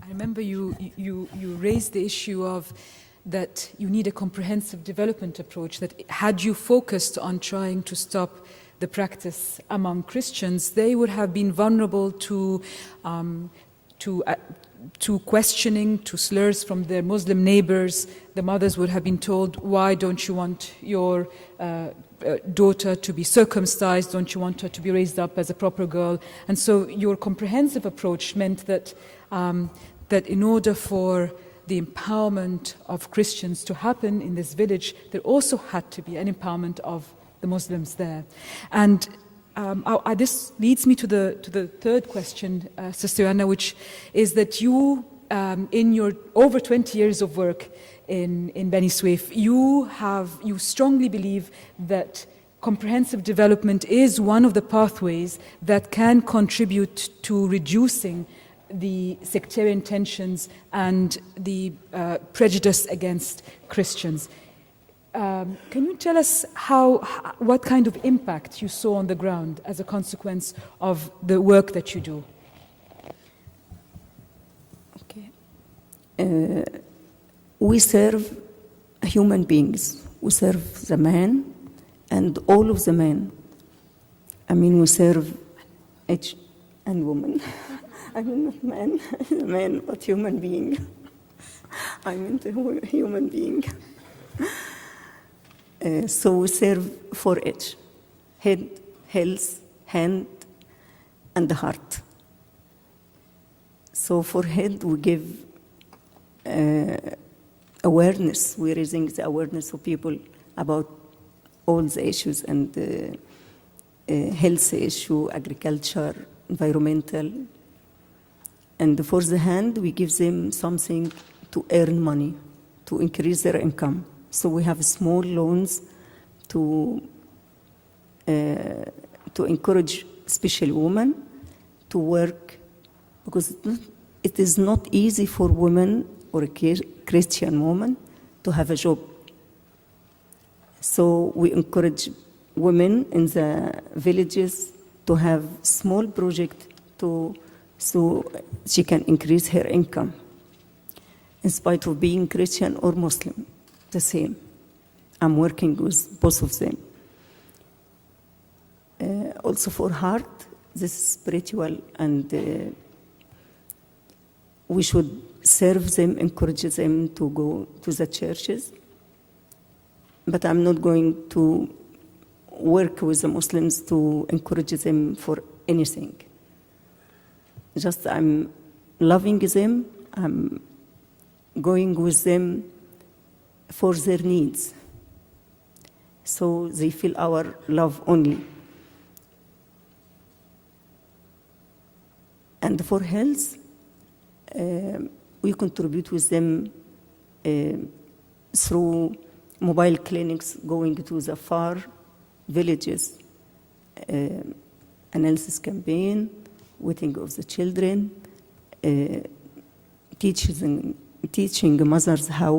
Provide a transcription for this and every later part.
I remember you raised the issue of that you need a comprehensive development approach, that had you focused on trying to stop the practice among Christians, they would have been vulnerable to questioning, to slurs from their Muslim neighbors. The mothers would have been told, why don't you want your daughter to be circumcised? Don't you want her to be raised up as a proper girl? And so your comprehensive approach meant that that in order for the empowerment of Christians to happen in this village, there also had to be an empowerment of the Muslims there. And this leads me to the third question, Sister Joanna, which is that you, in your over 20 years of work in Beni Suef, you strongly believe that comprehensive development is one of the pathways that can contribute to reducing the sectarian tensions and the prejudice against Christians. Can you tell us what kind of impact you saw on the ground as a consequence of the work that you do? Okay. We serve human beings. We serve the man and all of the men. I mean, we serve each and woman. I mean, not man, but human being. I mean, the human being. So we serve for each: head, health, hand, and the heart. So for head, we give awareness. We're raising the awareness of people about all the issues and health issue, agriculture, environmental. And for the hand, we give them something to earn money, to increase their income. So we have small loans to encourage especially women to work, because it is not easy for women or a Christian woman to have a job. So we encourage women in the villages to have small project so she can increase her income, in spite of being Christian or Muslim, the same. I'm working with both of them. Also for heart, this is spiritual, and we should serve them, encourage them to go to the churches. But I'm not going to work with the Muslims to encourage them for anything. Just I'm loving them, I'm going with them for their needs. So they feel our love only. And for health, we contribute with them through mobile clinics, going to the far villages, analysis campaign, waiting of the children, teaching mothers how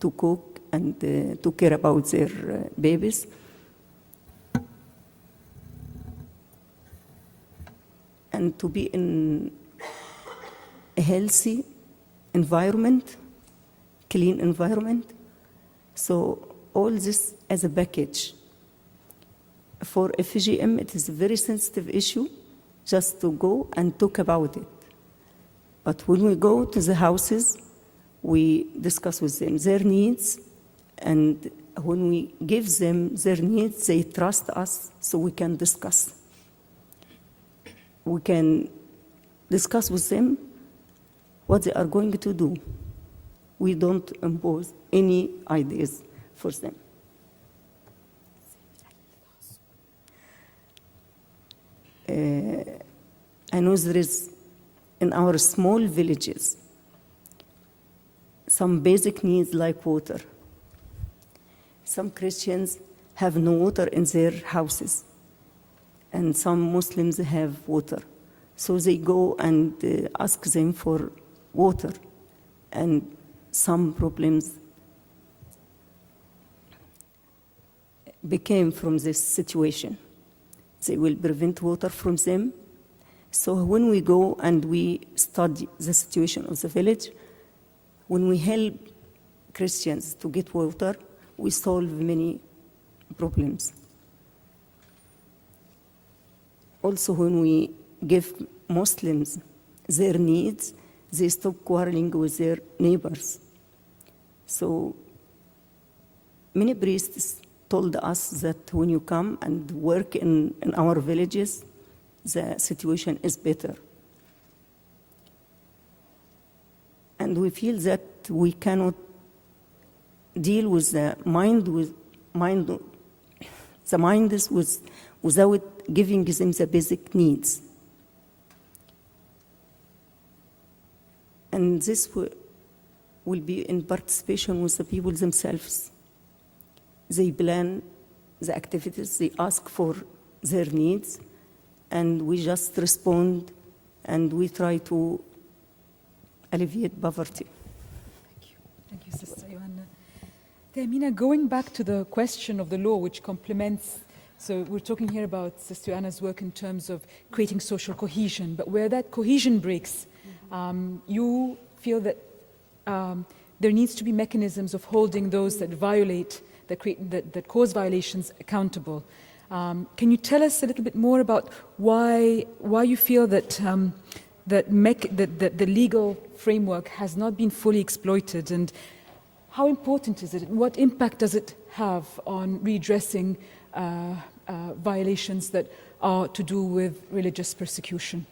to cook and to care about their babies. And to be in a healthy environment, clean environment. So all this as a package. For FGM, it is a very sensitive issue just to go and talk about it. But when we go to the houses, we discuss with them their needs, and when we give them their needs, they trust us, so we can discuss. We can discuss with them what they are going to do. We don't impose any ideas for them. I know there is, in our small villages, some basic needs like water. Some Christians have no water in their houses, and some Muslims have water. So they go and ask them for water, and some problems became from this situation. They will prevent water from them. So when we go and we study the situation of the village, when we help Christians to get water, we solve many problems. Also, when we give Muslims their needs, they stop quarreling with their neighbors. So many priests told us that when you come and work in our villages, the situation is better. And we feel that we cannot deal with the minds without giving them the basic needs. And this will be in participation with the people themselves. They plan the activities, they ask for their needs, and we just respond, and we try to alleviate poverty. Thank you, Sister Johanna. Amina, going back to the question of the law, which complements, so we're talking here about Sister Johanna's work in terms of creating social cohesion, but where that cohesion breaks, you feel that there needs to be mechanisms of holding those that violate, that cause violations accountable. Can you tell us a little bit more about why you feel that the legal framework has not been fully exploited, and how important is it? What impact does it have on redressing violations that are to do with religious persecution?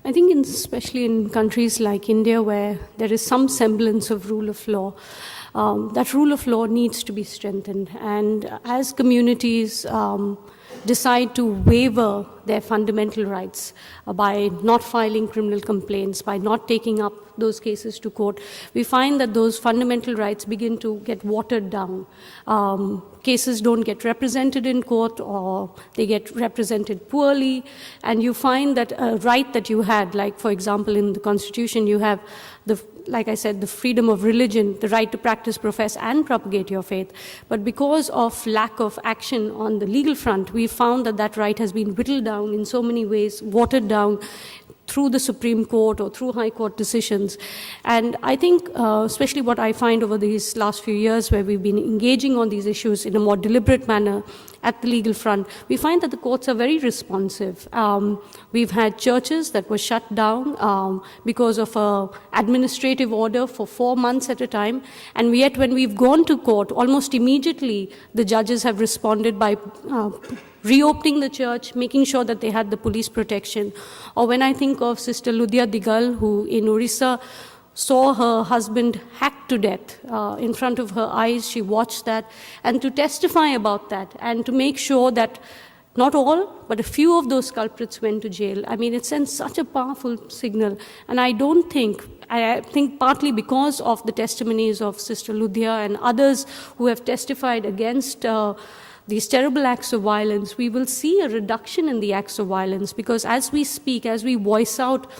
I think especially in countries like India, where there is some semblance of rule of law, that rule of law needs to be strengthened. And as communities decide to waiver their fundamental rights by not filing criminal complaints, by not taking up those cases to court, we find that those fundamental rights begin to get watered down. Cases don't get represented in court, or they get represented poorly, and you find that a right that you had, like for example in the Constitution, you have like I said, the freedom of religion, the right to practice, profess, and propagate your faith. But because of lack of action on the legal front, we found that that right has been whittled down in so many ways, watered down through the Supreme Court or through High Court decisions. And I think, especially what I find over these last few years, where we've been engaging on these issues in a more deliberate manner at the legal front, we find that the courts are very responsive. We've had churches that were shut down because of an administrative order for 4 months at a time, and yet when we've gone to court, almost immediately the judges have responded by reopening the church, making sure that they had the police protection. Or when I think of Sister Ludhia Digal, who in Orissa saw her husband hacked to death in front of her eyes, she watched that, and to testify about that, and to make sure that not all, but a few of those culprits went to jail. I mean, it sends such a powerful signal. And I think partly because of the testimonies of Sister Ludhia and others who have testified against these terrible acts of violence, we will see a reduction in the acts of violence, because as we speak, as we voice out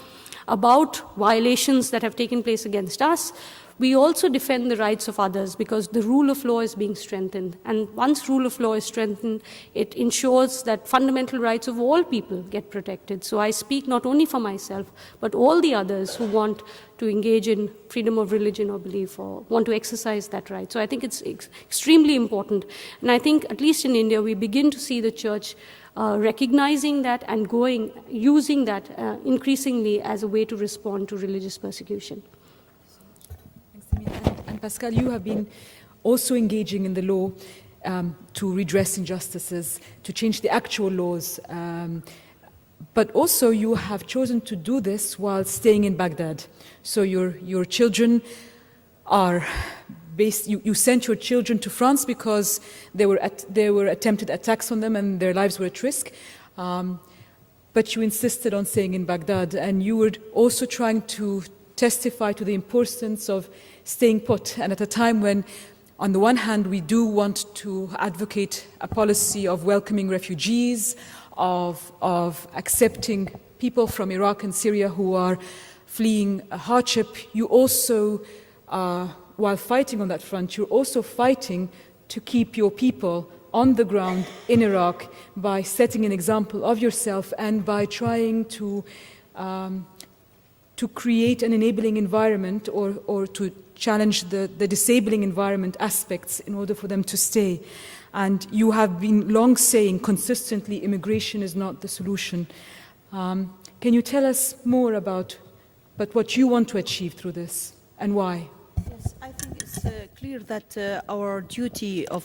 about violations that have taken place against us, we also defend the rights of others, because the rule of law is being strengthened. And once rule of law is strengthened, it ensures that fundamental rights of all people get protected. So I speak not only for myself, but all the others who want to engage in freedom of religion or belief, or want to exercise that right. So I think it's extremely important. And I think, at least in India, we begin to see the church recognizing that and using that increasingly as a way to respond to religious persecution. And Pascal, you have been also engaging in the law to redress injustices, to change the actual laws, but also you have chosen to do this while staying in Baghdad. So your children are you sent your children to France because there were attempted attacks on them and their lives were at risk. But you insisted on staying in Baghdad, and you were also trying to testify to the importance of staying put. And at a time when, on the one hand, we do want to advocate a policy of welcoming refugees, of accepting people from Iraq and Syria who are fleeing a hardship, you also, while fighting on that front, you're also fighting to keep your people on the ground in Iraq by setting an example of yourself and by trying to create an enabling environment or to challenge the disabling environment aspects in order for them to stay. And you have been long saying consistently immigration is not the solution. Can you tell us more about what you want to achieve through this and why? Yes, I think it's clear that our duty of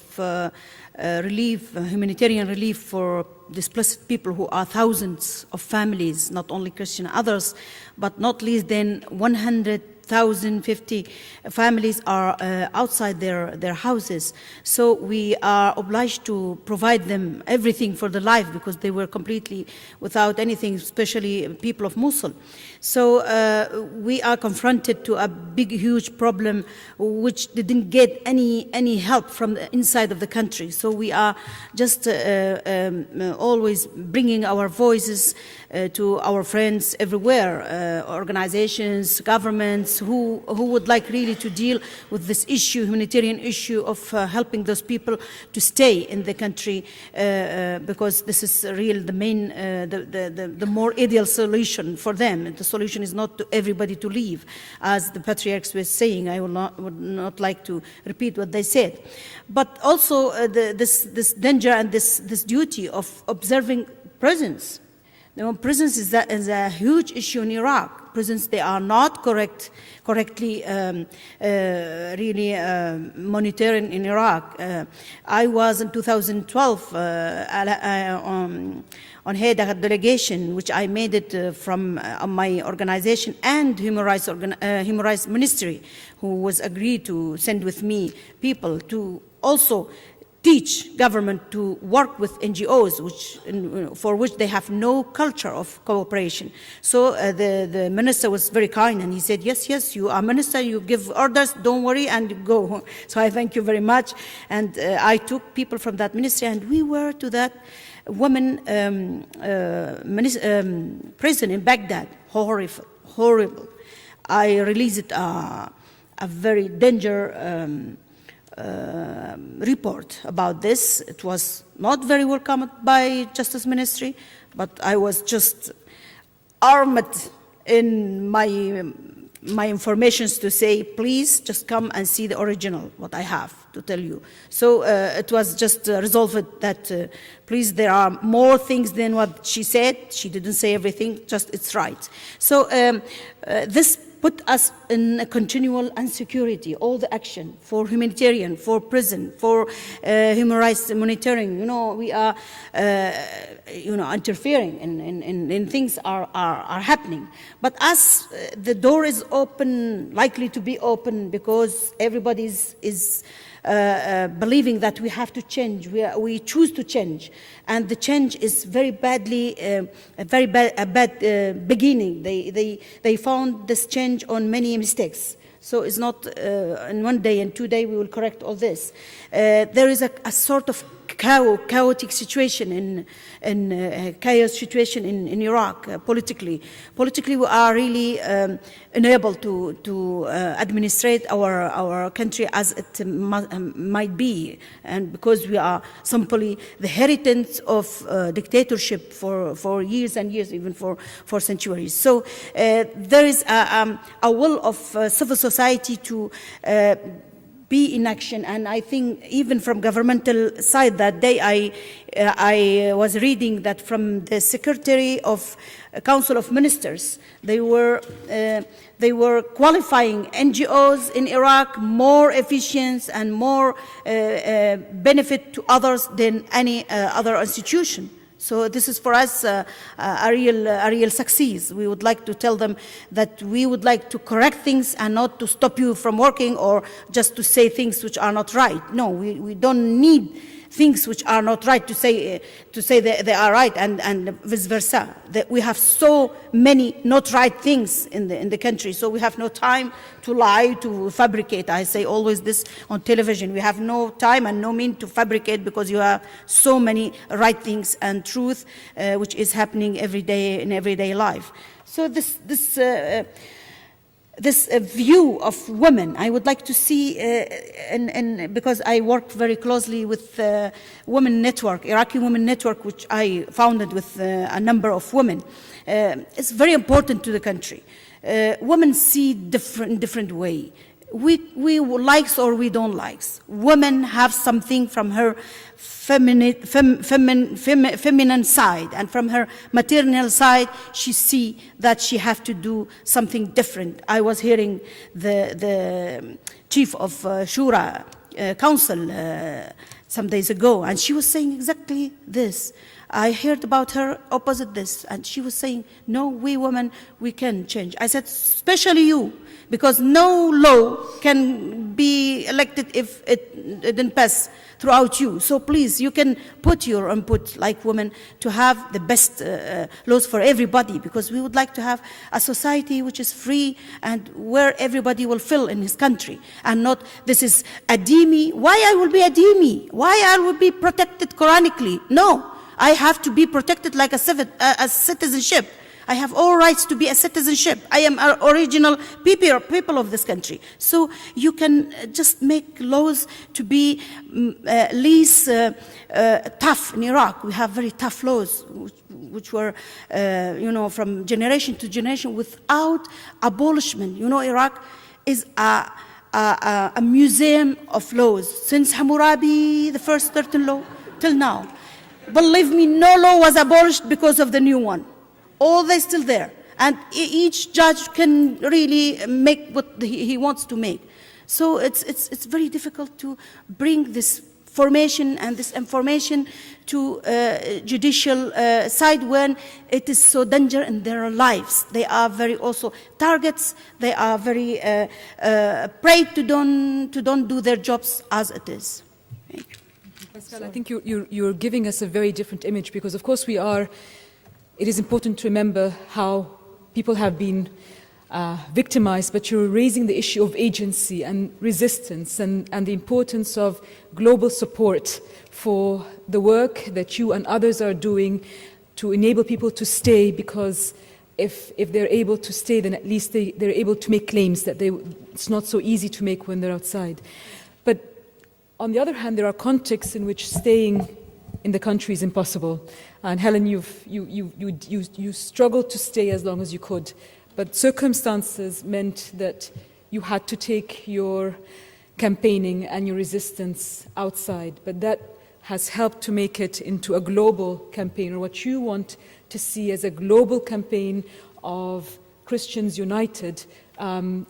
humanitarian relief for displaced people who are thousands of families, not only Christian, others, but not least than 100,050 families are outside their houses. So we are obliged to provide them everything for their life because they were completely without anything, especially people of Mosul. So we are confronted to a big, huge problem which didn't get any help from the inside of the country. So we are just always bringing our voices to our friends everywhere, organizations, governments, who would like really to deal with this issue, humanitarian issue of helping those people to stay in the country, because this is real, the main, the more ideal solution for them. The solution is not to everybody to leave, as the patriarchs were saying. I would not like to repeat what they said, but also this danger and this duty of observing prisons. Prisons is a huge issue in Iraq. Prisons, they are not correctly really monitoring in Iraq. I was in 2012 on head of a delegation, which I made it from my organization and Human Rights Ministry, who was agreed to send with me people to also teach government to work with NGOs, for which they have no culture of cooperation. So the minister was very kind, and he said, yes, you are minister, you give orders, don't worry, and go. So I thank you very much. And I took people from that ministry, and we were to that women prison in Baghdad. Horrible. I released a very dangerous report about this. It was not very welcomed by Justice Ministry, but I was just armed in my informations to say, please just come and see the original, what I have to tell you. So it was just resolved that, please, there are more things than what she said. She didn't say everything, just it's right. So this put us in a continual insecurity, all the action for humanitarian, for prison, for human rights monitoring. We are, interfering in things are happening. But as the door is open, likely to be open, because everybody is believing that we have to change, we choose to change, and the change is very badly, a bad beginning. They found this change on many mistakes. So it's not in 1 day and 2 days we will correct all this. There is a sort of chaotic situation chaos situation in Iraq politically. Politically, we are really unable to administrate our country as it might be, and because we are simply the heritage of dictatorship for years and years, even for centuries. So there is a will of civil society to be in action, and I think even from governmental side that day I was reading that from the Secretary of Council of Ministers, they were qualifying NGOs in Iraq more efficient and more benefit to others than any other institution. So this is for us a real success. We would like to tell them that we would like to correct things and not to stop you from working or just to say things which are not right. No, we don't need things which are not right to say that they are right, and vice versa. That we have so many not right things in the country, so we have no time to lie, to fabricate. I say always this on television. We have no time and no means to fabricate, because you have so many right things and truth which is happening every day in everyday life. So this this view of women. I would like to see, and because I worked very closely with Women Network, Iraqi Women Network, which I founded with a number of women. It's very important to the country. Women see different way. We likes or we don't likes. Women have something from her feminine side, and from her maternal side, she see that she have to do something different. I was hearing the chief of Shura Council some days ago, and she was saying exactly this. I heard about her opposite this, and she was saying, no, we women, we can change. I said, especially you, because no law can be elected if it didn't pass throughout you. So please, you can put your input like women to have the best laws for everybody, because we would like to have a society which is free and where everybody will feel in his country, and not this is a dhimmi. Why I will be a dhimmi? Why I will be protected Quranically? No, I have to be protected like a citizenship. I have all rights to be a citizenship. I am an original people of this country. So you can just make laws to be least tough in Iraq. We have very tough laws, which were, from generation to generation without abolishment. You know, Iraq is a museum of laws. Since Hammurabi, the first 13 law, till now. Believe me, no law was abolished because of the new one. All they're still there. And each judge can really make what he wants to make. So it's very difficult to bring this formation and this information to judicial side when it is so dangerous in their lives. They are very also targets. They are very prey to don't do their jobs as it is. Thank you. Pascal, I think you're giving us a very different image, because of course it is important to remember how people have been victimized, but you're raising the issue of agency and resistance and the importance of global support for the work that you and others are doing to enable people to stay, because if they're able to stay, then at least they're able to make claims that it's not so easy to make when they're outside. But on the other hand, there are contexts in which staying in the country is impossible. And Helen, you struggled to stay as long as you could, but circumstances meant that you had to take your campaigning and your resistance outside. But that has helped to make it into a global campaign, or what you want to see as a global campaign of Christians united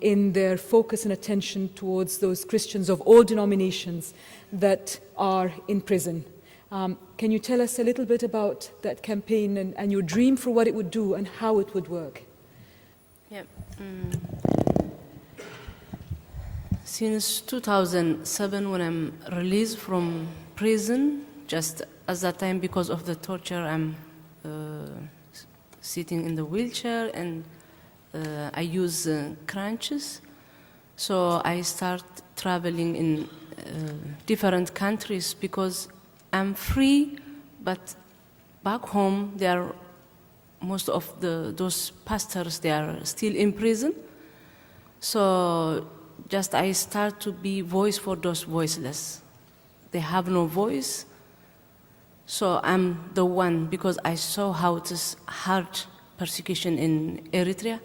in their focus and attention towards those Christians of all denominations that are in prison. Can you tell us a little bit about that campaign and your dream for what it would do and how it would work? Yeah. Since 2007, when I'm released from prison, just at that time, because of the torture, I'm sitting in the wheelchair, and I use crutches. So I start traveling in different countries, because I'm free, but back home, most of those pastors, they are still in prison. So just I start to be voice for those voiceless. They have no voice. So I'm the one, because I saw how it is hard persecution in Eritrea.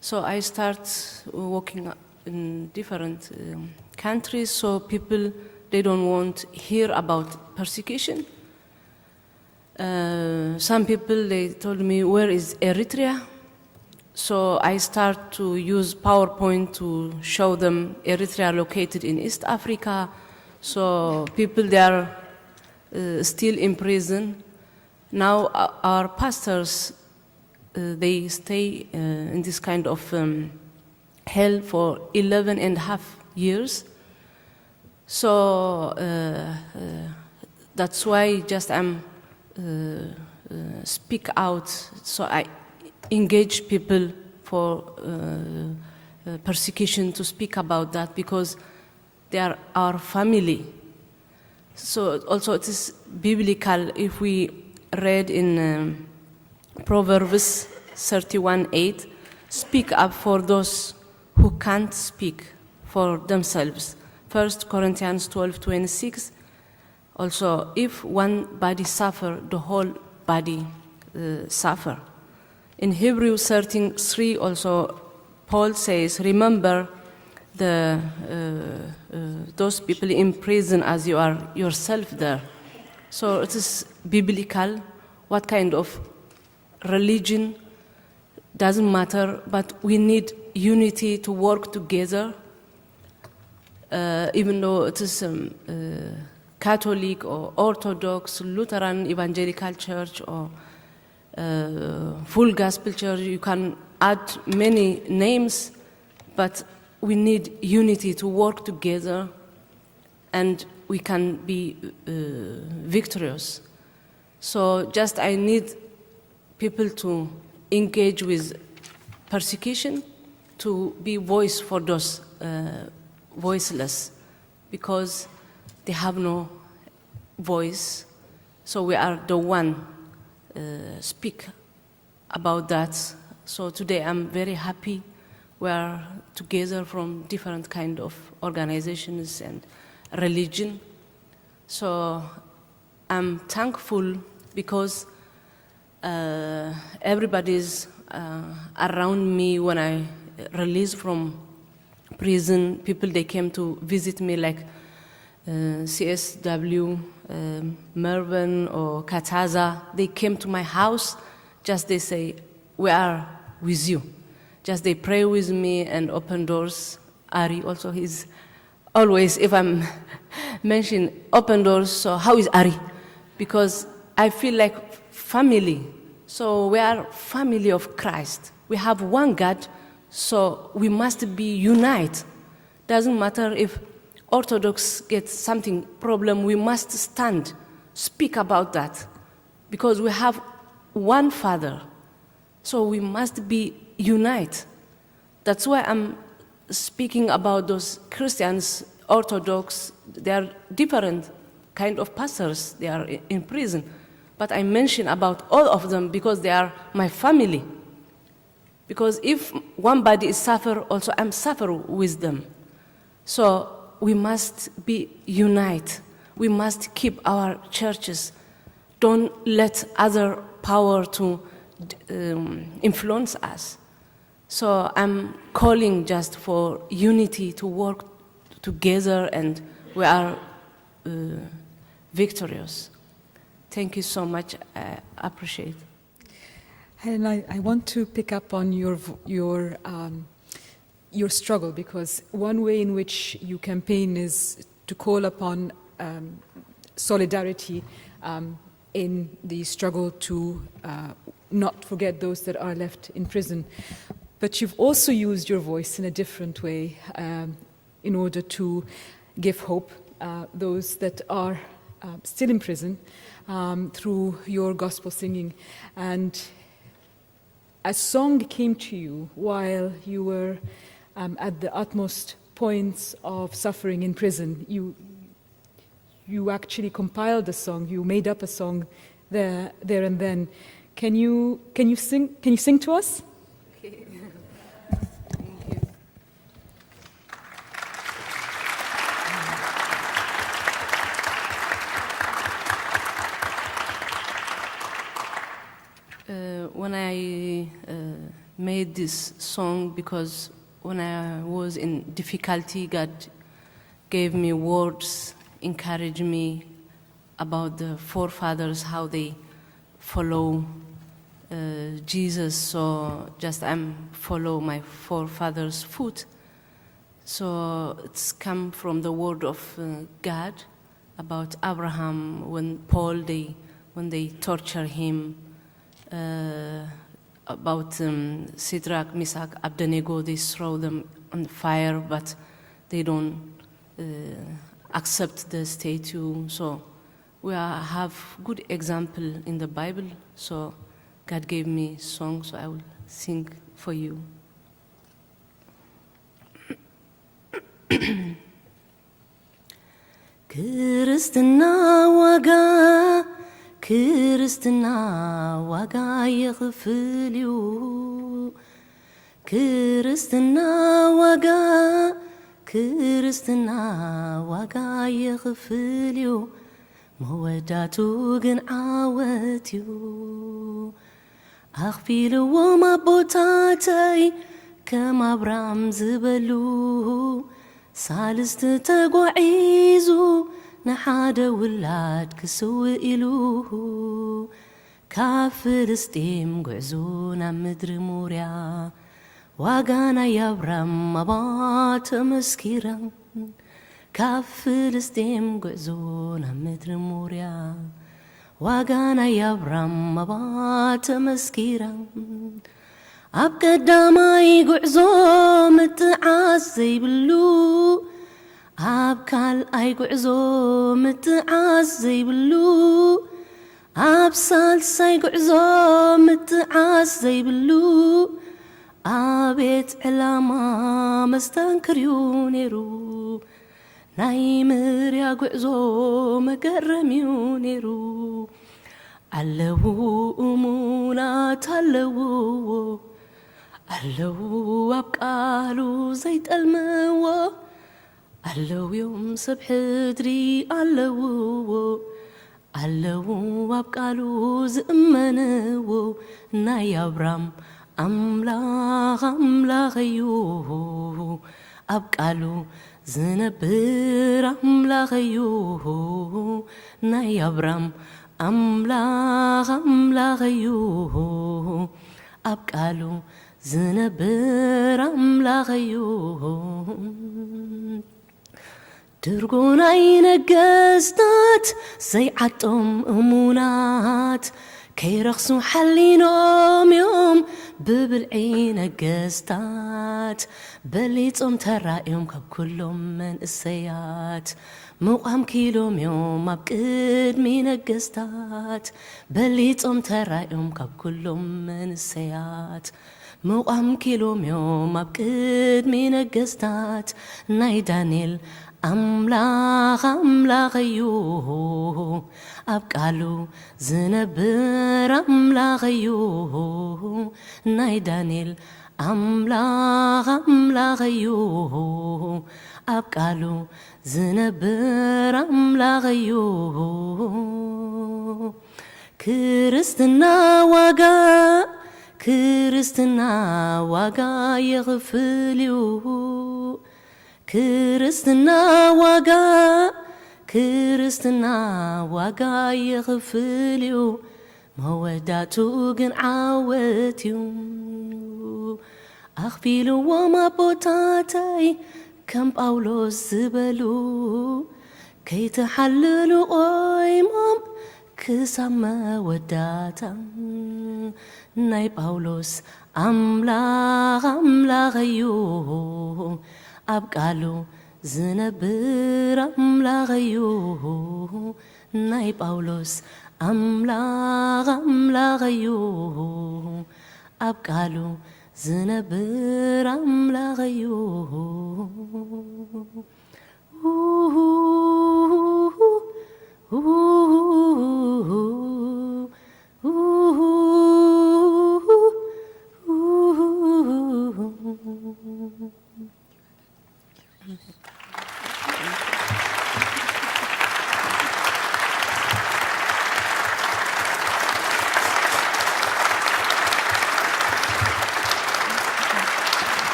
So I start working in different countries, so people, they don't want to hear about persecution. Some people, they told me, where is Eritrea? So I start to use PowerPoint to show them Eritrea located in East Africa. So people, they are still in prison. Now our pastors, they stay in this kind of hell for 11 and a half years. So that's why just I'm speak out. So I engage people for persecution to speak about that, because they are our family. So also it is biblical. If we read in Proverbs 31:8, speak up for those can't speak for themselves. 1 Corinthians 12:26. Also, if one body suffer, the whole body suffer. In Hebrews 13:3 also, Paul says, remember those people in prison as you are yourself there. So it is biblical. What kind of religion doesn't matter, but we need unity to work together. Even though it is Catholic or Orthodox, Lutheran, Evangelical Church, or Full Gospel Church, you can add many names, but we need unity to work together, and we can be victorious. So just I need people to engage with persecution, to be voice for those voiceless, because they have no voice. So we are the one speak about that. So today I'm very happy. We are together from different kind of organizations and religion. So I'm thankful because everybody's around me when I released from prison. People, they came to visit me, like CSW, Mervyn or Kataza. They came to my house, just they say, we are with you. Just they pray with me and open doors. Ari also, he's always, if I'm mentioning open doors, so how is Ari? Because I feel like family. So we are family of Christ. We have one God, so we must be united. Doesn't matter if Orthodox get something problem, we must stand, speak about that, because we have one Father. So we must be united. That's why I'm speaking about those Christians, Orthodox. They are different kind of pastors. They are in prison. But I mention about all of them because they are my family. Because if one body is suffer, also I'm suffer with them. So we must be united. We must keep our churches. Don't let other power to influence us. So I'm calling just for unity to work together, and we are victorious. Thank you so much. I appreciate it. And I want to pick up on your struggle, because one way in which you campaign is to call upon solidarity in the struggle to not forget those that are left in prison. But you've also used your voice in a different way in order to give hope those that are still in prison through your gospel singing. And a song came to you while you were at the utmost points of suffering in prison. You actually compiled a song. You made up a song there and then. Can you sing to us? Okay. Thank you. When I made this song, because when I was in difficulty, God gave me words, encouraged me about the forefathers, how they follow Jesus. So just I'm follow my forefathers' foot. So it's come from the word of God about Abraham, when when they torture him, about Shadrach, Meshach, Abednego, they throw them on the fire, but they don't accept the statue. So we have good example in the Bible. So God gave me song, so I will sing for you. ክርስትና ዋጋ የኽፍልዩ ክርስትና ዋጋ ክርስትና ዋጋ የኽፍል እዩ መወዳቱ ግን ዓወት እዩ ኣኽፊልዎም ኣቦታተይ ከም ኣብራም ዝበሉ ሳልስቲ ተጓዒዙ ንሓደ ውላድ ክስውእ ኢሉ ካብ ፍልስጤም ጉዕዞ ናብ ምድሪ ሞርያ ዋጋ ናይ ኣብራም ኣባ ተመስኪራ ካብ ፍልስጤም ጉዕዞ ናብ ምድሪ ሞርያ ዋጋ ናይ ኣብራም ኣባ ተመስኪራ ኣብ ቀዳማይ ጉዕዞ ምጥዓስ ዘይብሉ ኣብ ካልኣይ ጉዕዞ ምጥዓስ ዘይብሉ ኣብ ሳልሳይ ጉዕዞ ምጥዓስ ዘይብሉ ኣቤት ዕላማ መስተንክር እዩ ነይሩ ናይ ምርያ ጉዕዞ መገረም እዩ ነይሩ ኣለዉ እሙናት ኣለውዎ ኣለዉ ኣብ ቃሉ ዘይጠልምዎ ኣለዉ ዮም ሰብ ሕድሪ ኣለውዎ ኣለዉ ኣብ ቃሉ ዝእመንዎ ናይ ኣብራም ኣምላኽ ኣምላኽ እዩ ኣብ ቃሉ ዝነብር ኣምላኽ እዩ ናይ ኣብራም ኣምላኽ ኣምላኽ እዩ ኣብ ቃሉ ዝነብር ኣምላኽ እዩ ድርጎናይ ነገስታት ዘይዓጦም እሙናት ከይረኽሱ ሓሊኖም እዮም ብብልዒ ነገስታት በሊጾም ተራእዮም ካብ ኩሎም መንእሰያት ምቋም ኪሎም እዮም ኣብ ቅድሚ ነገስታት በሊጾም ተራእዮም ካብ ኩሎም መንእሰያት ምቋም ኪሎም እዮም ኣብ ቅድሚ ነገስታት ናይ ዳንኤል ኣምላኽ ኣምላኽ እዩ ኣብ ቃሉ ዝነብር ኣምላኽ እዩ ናይ ዳንኤል ኣምላኽ ኣምላኽ እዩ ኣብ ቃሉ ዝነብር ኣምላኽ እዩ ክርስትና ዋጋ ክርስትና ዋጋ የኽፍል እዩ ክርስትና ዋጋ ክርስትና ዋጋ የኽፍል እዩ መወዳቱ ግን ዓወት እዩ ኣኽፊልዎም ኣቦታተይ ከም ጳውሎስ ዝበሉ ከይተሓልሉ ቆይሞም ክሳብ መወዳታ ናይ ጳውሎስ ኣምላኽ ኣምላኽ እዩ ኣብ ቃሉ ዝነብር ኣምላኽ እዩ ናይ ጳውሎስ ኣምላኽ ኣምላኽ እዩ ኣብ ቃሉ ዝነብር ኣምላኽ እዩ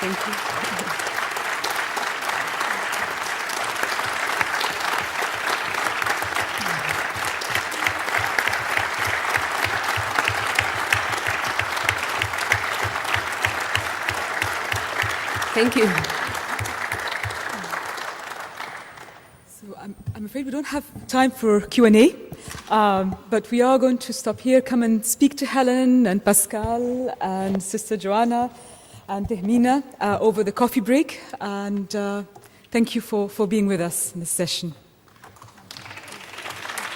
Thank you. Thank you. So I'm afraid we don't have time for Q&A, but we are going to stop here. Come and speak to Helen and Pascal and Sister Joanna and Tehmina over the coffee break. And thank you for being with us in this session.